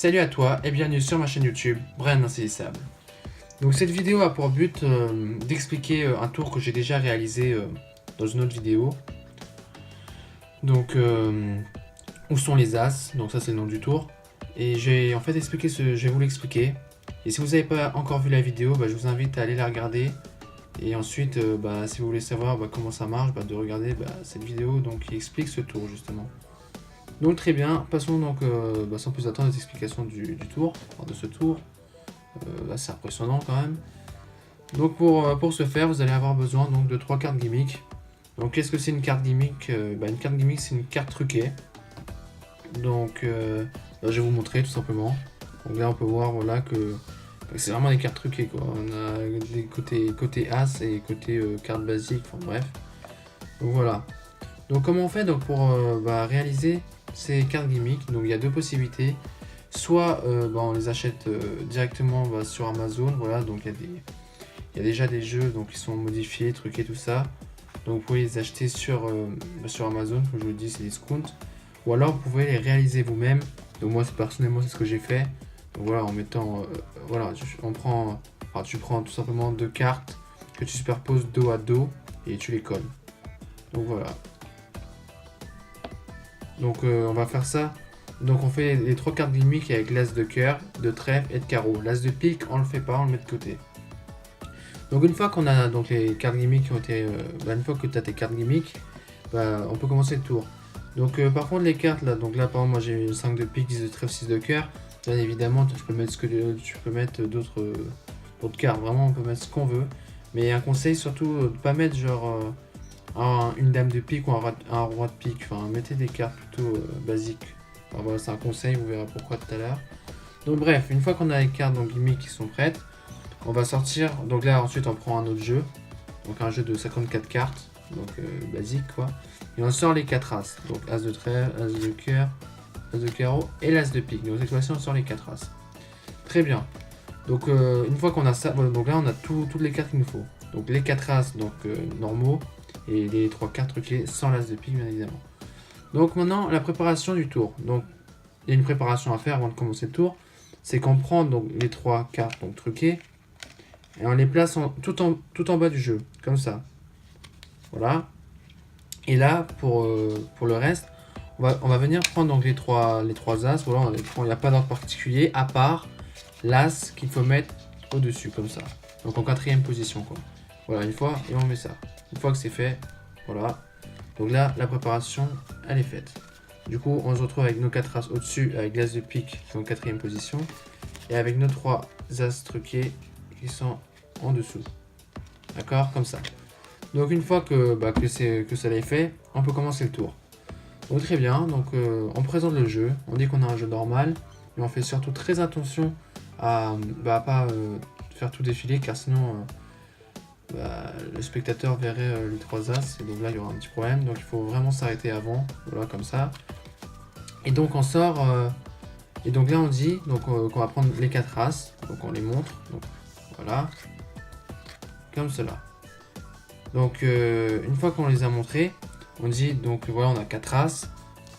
Salut à toi et bienvenue sur ma chaîne YouTube, Brian l'Insaisissable. Donc cette vidéo a pour but d'expliquer un tour que j'ai déjà réalisé dans une autre vidéo. Donc où sont les As, donc ça c'est le nom du tour. Et j'ai en fait expliqué je vais vous l'expliquer. Et si vous n'avez pas encore vu la vidéo, je vous invite à aller la regarder. Et ensuite, si vous voulez savoir comment ça marche, de regarder cette vidéo qui explique ce tour justement. Donc très bien, passons donc sans plus attendre aux explications du tour, de ce tour. C'est impressionnant quand même. Donc pour ce faire, vous allez avoir besoin donc de 3 cartes gimmick. Donc qu'est-ce que c'est une carte gimmick? Une carte gimmick c'est une carte truquée. Donc je vais vous montrer tout simplement. Donc là on peut voir voilà que c'est vraiment des cartes truquées quoi. On a des côté As et côté carte basique, enfin bref. Donc voilà. Donc comment on fait donc pour réaliser ces cartes gimmick? Donc il y a deux possibilités. Soit on les achète directement sur Amazon, voilà, donc il y a déjà des jeux donc qui sont modifiés, truqués, tout ça. Donc vous pouvez les acheter sur Amazon, comme je vous le dis, c'est discount. Ou alors vous pouvez les réaliser vous-même. Donc moi personnellement c'est ce que j'ai fait. Donc voilà, en mettant tu prends tout simplement deux cartes que tu superposes dos à dos et tu les colles. Donc voilà. Donc on va faire ça. Donc on fait les 3 cartes gimmick avec l'as de cœur, de trèfle et de carreau. L'as de pique, on le fait pas, on le met de côté. Donc une fois qu'on a donc les cartes gimmick qui ont été, une fois que tu as tes cartes gimmick, on peut commencer le tour. Donc par contre les cartes là, donc là par exemple moi j'ai 5 de pique, 10 de trèfle, 6 de cœur. Bien évidemment tu peux mettre d'autres cartes, vraiment on peut mettre ce qu'on veut. Mais un conseil surtout de pas mettre genre une dame de pique ou un roi de pique, enfin mettez des cartes plutôt basiques. Alors voilà, c'est un conseil, vous verrez pourquoi tout à l'heure. Donc bref, une fois qu'on a les cartes gimmick qui sont prêtes, on va sortir, donc là ensuite on prend un autre jeu, donc un jeu de 54 cartes, donc basique quoi, et on sort les 4 as, donc as de trèfle, as de cœur, as de carreau et l'as de pique, donc cette fois-ci on sort les 4 as. Très bien, donc une fois qu'on a ça, donc là on a toutes les cartes qu'il nous faut, donc les 4 as donc normaux, et les 3 cartes truquées sans l'as de pique bien évidemment. Donc maintenant la préparation du tour, donc il y a une préparation à faire avant de commencer le tour, c'est qu'on prend donc les 3 cartes donc truquées, et on les place tout en bas du jeu, comme ça. Voilà. Et là, pour le reste, on va venir prendre donc les trois as. Voilà, il n'y a pas d'ordre particulier, à part l'as qu'il faut mettre au-dessus, comme ça. Donc en 4ème position, quoi. Voilà, une fois, et on met ça. Une fois que c'est fait, voilà. Donc là, la préparation, elle est faite. Du coup, on se retrouve avec nos 4 as au-dessus, avec l'as de pique qui est en 4ème position, et avec nos 3 as truqués qui sont en dessous. D'accord, comme ça. Donc une fois que ça l'est fait, on peut commencer le tour. Donc très bien, donc on présente le jeu, on dit qu'on a un jeu normal, mais on fait surtout très attention à pas faire tout défiler, car sinon le spectateur verrait les 3 as, et donc là il y aura un petit problème, donc il faut vraiment s'arrêter avant, voilà comme ça. Et donc on sort, et donc là on dit qu'on va prendre les 4 as, donc on les montre, donc voilà, comme cela. Donc une fois qu'on les a montrés, on dit donc voilà on a 4 as,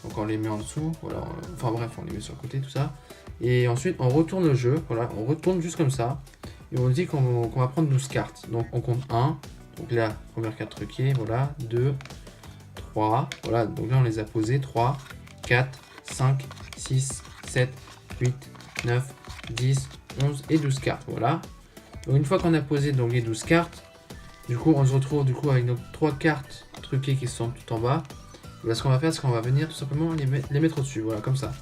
donc on les met en dessous, voilà, enfin bref on les met sur le côté tout ça, et ensuite on retourne le jeu, voilà, on retourne juste comme ça, et on dit qu'on va prendre 12 cartes, donc on compte 1, donc là première carte truquée, voilà, 2, 3, voilà, donc là on les a posées, 3, 4, 5, 6, 7, 8, 9, 10, 11 et 12 cartes, voilà. Donc une fois qu'on a posé donc les 12 cartes, du coup on se retrouve avec nos 3 cartes truquées qui sont tout en bas. Et ce qu'on va faire, c'est qu'on va venir tout simplement les mettre au-dessus, voilà, comme ça.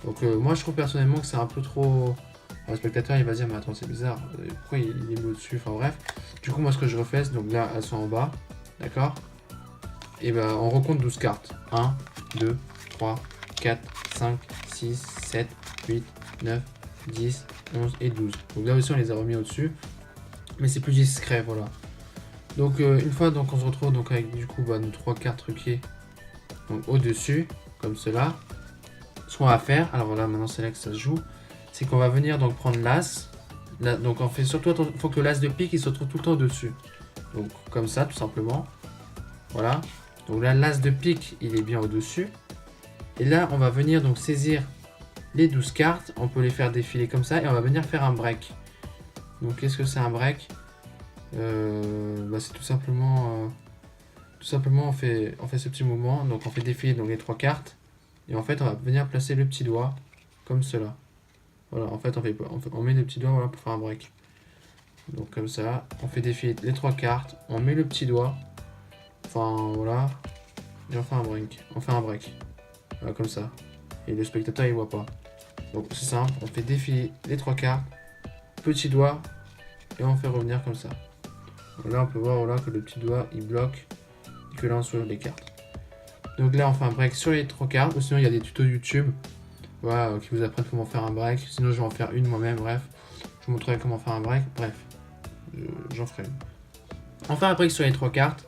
Donc moi je trouve personnellement que c'est un peu trop... Le spectateur il va dire mais attends c'est bizarre, pourquoi il est mis au-dessus, enfin bref. Du coup moi ce que je refais, donc là elles sont en bas, d'accord. Et on recompte 12 cartes. 1, 2, 3, 4, 5, 6, 7, 8, 9, 10, 11 et 12. Donc là aussi on les a remis au-dessus. Mais c'est plus discret, voilà. Donc une fois donc on se retrouve donc avec du coup nos 3 cartes truquées donc au-dessus, comme cela. Ce qu'on va faire, alors voilà maintenant c'est là que ça se joue, c'est qu'on va venir donc prendre l'as. Donc on fait surtout attention, il faut que l'as de pique il se retrouve tout le temps au-dessus. Donc comme ça tout simplement. Voilà. Donc là l'as de pique il est bien au-dessus. Et là on va venir donc saisir les 12 cartes, on peut les faire défiler comme ça et on va venir faire un break. Donc qu'est-ce que c'est un break? C'est tout simplement on fait ce petit mouvement, donc on fait défiler donc les 3 cartes et en fait on va venir placer le petit doigt comme cela. Voilà, en fait on met le petit doigt voilà, pour faire un break. Donc comme ça, on fait défiler les 3 cartes, on met le petit doigt, enfin voilà, et on fait un break. Voilà, comme ça. Et le spectateur il voit pas. Donc c'est simple, on fait défiler les 3 cartes, petit doigt, et on fait revenir comme ça. Donc là on peut voir voilà, que le petit doigt il bloque, et que là on soulève les cartes. Donc là on fait un break sur les 3 cartes, ou sinon il y a des tutos YouTube voilà, qui vous apprennent comment faire un break. Sinon je vais en faire une moi-même, bref. Je vous montrerai comment faire un break, bref. J'en ferai une. On fait un break sur les 3 cartes,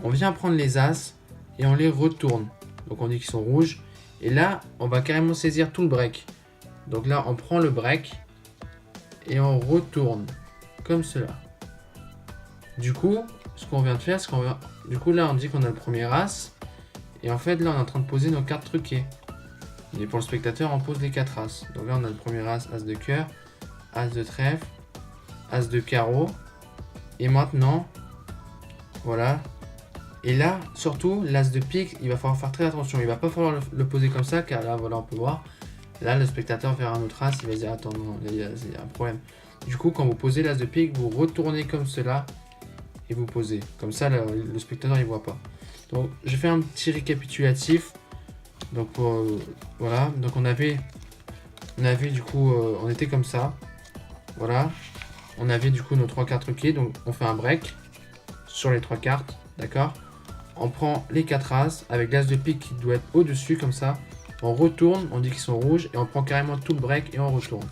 on vient prendre les As, et on les retourne. Donc on dit qu'ils sont rouges. Et là, on va carrément saisir tout le break. Donc là, on prend le break et on retourne comme cela. Du coup, ce qu'on vient de faire, du coup là, on dit qu'on a le premier As. Et en fait, là, on est en train de poser nos cartes truquées. Et pour le spectateur, on pose les 4 As. Donc là, on a le premier As, As de cœur, As de trèfle, As de carreau. Et maintenant, voilà. Et là, surtout, l'As de pique, il va falloir faire très attention. Il va pas falloir le poser comme ça, car là, voilà, on peut voir. Là, le spectateur verra un autre As, il va se dire, attends, non, il y a un problème. Du coup, quand vous posez l'As de pique, vous retournez comme cela et vous posez. Comme ça, le spectateur, il voit pas. Donc, je fais un petit récapitulatif. Donc, voilà. Donc, on avait du coup, on était comme ça. Voilà. On avait du coup nos 3 cartes truquées. Donc, on fait un break sur les 3 cartes. D'accord? On prend les 4 As avec l'As de pique qui doit être au-dessus comme ça. On retourne, on dit qu'ils sont rouges et on prend carrément tout le break et on retourne.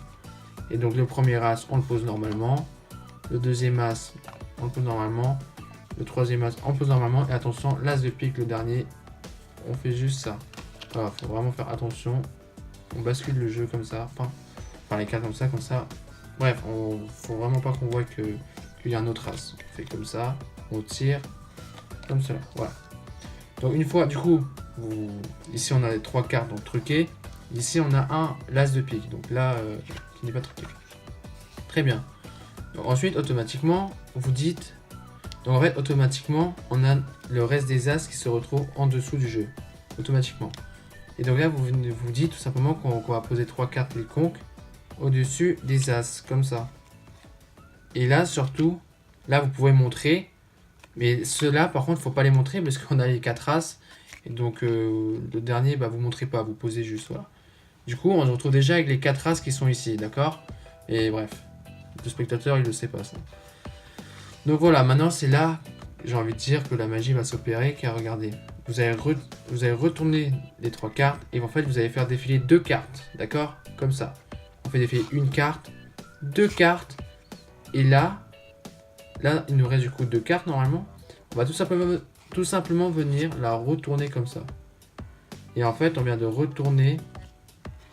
Et donc le premier As, on le pose normalement. Le deuxième As, on le pose normalement. Le troisième As, on le pose normalement. Et attention, l'As de pique, le dernier, on fait juste ça. Voilà, faut vraiment faire attention. On bascule le jeu comme ça. Enfin les cartes comme ça. Bref, faut vraiment pas qu'on voit qu'il y a un autre As. On fait comme ça, on tire. Comme cela, voilà. Donc une fois, du coup, ici on a les 3 cartes donc truquées. Ici on a un l'As de pique, donc là qui n'est pas truqué. Très bien. Donc ensuite automatiquement vous dites, donc en fait automatiquement on a le reste des As qui se retrouvent en dessous du jeu, automatiquement. Et donc là vous dites tout simplement qu'on va poser 3 cartes quelconques au-dessus des As, comme ça. Et là surtout, là vous pouvez montrer. Mais ceux-là, par contre, il ne faut pas les montrer parce qu'on a les 4 As. Et donc, le dernier, vous ne montrez pas, vous posez juste. Voilà. Du coup, on se retrouve déjà avec les 4 As qui sont ici, d'accord? Et bref, le spectateur, il ne le sait pas, ça. Donc voilà, maintenant, c'est là, j'ai envie de dire, que la magie va s'opérer. Car regardez, vous allez retourner les 3 cartes et en fait, vous allez faire défiler 2 cartes, d'accord? Comme ça. On fait défiler une carte, 2 cartes, et là, il nous reste du coup 2 cartes normalement. On va tout simplement venir la retourner comme ça. Et en fait, on vient de retourner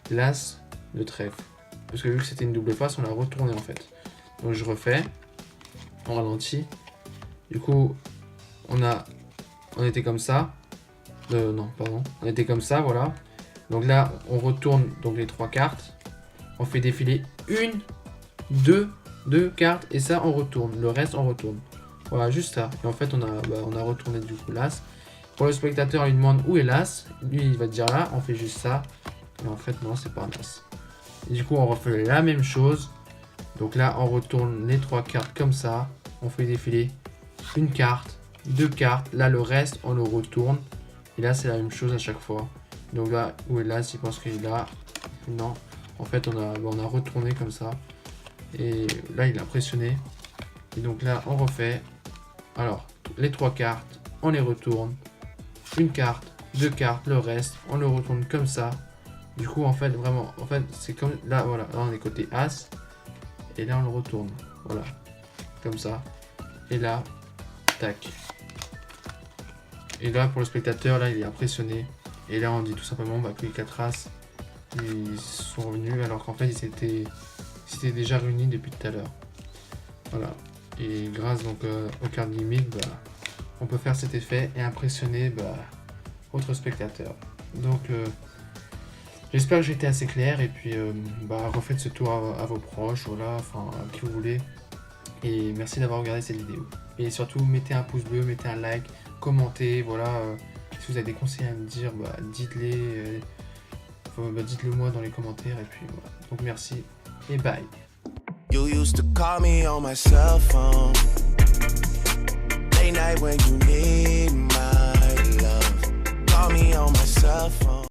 l'As de trèfle. Parce que vu que c'était une double face, on l'a retourné en fait. Donc je refais. On ralentit. Du coup, on était comme ça. Non, pardon. On était comme ça, voilà. Donc là, on retourne donc les 3 cartes. On fait défiler 1, 2 cartes et ça on retourne, le reste on retourne. Voilà, juste ça. Et en fait on a retourné du coup l'As. Pour le spectateur, il lui demande où est l'As. Lui il va dire là, on fait juste ça. Et en fait non, c'est pas un As. Et du coup on refait la même chose. Donc là on retourne les 3 cartes comme ça. On fait défiler une carte, 2 cartes. Là le reste on le retourne. Et là c'est la même chose à chaque fois. Donc là où est l'As, il pense qu'il est là. Non. En fait on a retourné comme ça. Et là il a pressionné. Et donc là on refait. Alors les 3 cartes on les retourne. Une carte, 2 cartes, le reste on le retourne comme ça. Du coup en fait vraiment, en fait c'est comme là, voilà, là on est côté As. Et là on le retourne. Voilà. Comme ça. Et là, tac. Et là pour le spectateur, là il est impressionné. Et là on dit tout simplement que les 4 As ils sont revenus alors qu'en fait ils s'étaient déjà réunis depuis tout à l'heure. Voilà. Et grâce donc aux cartes gimmicks, on peut faire cet effet et impressionner votre spectateur. Donc J'espère que j'ai été assez clair et puis refaites ce tour à vos proches, voilà, enfin à qui vous voulez. Et merci d'avoir regardé cette vidéo. Et surtout mettez un pouce bleu, mettez un like, commentez, voilà. Si vous avez des conseils à me dire, dites-les. Dites-le moi dans les commentaires et puis voilà. Donc merci et bye. You used to call me on my cell phone. Late night when you need my love. Call me on my cell phone.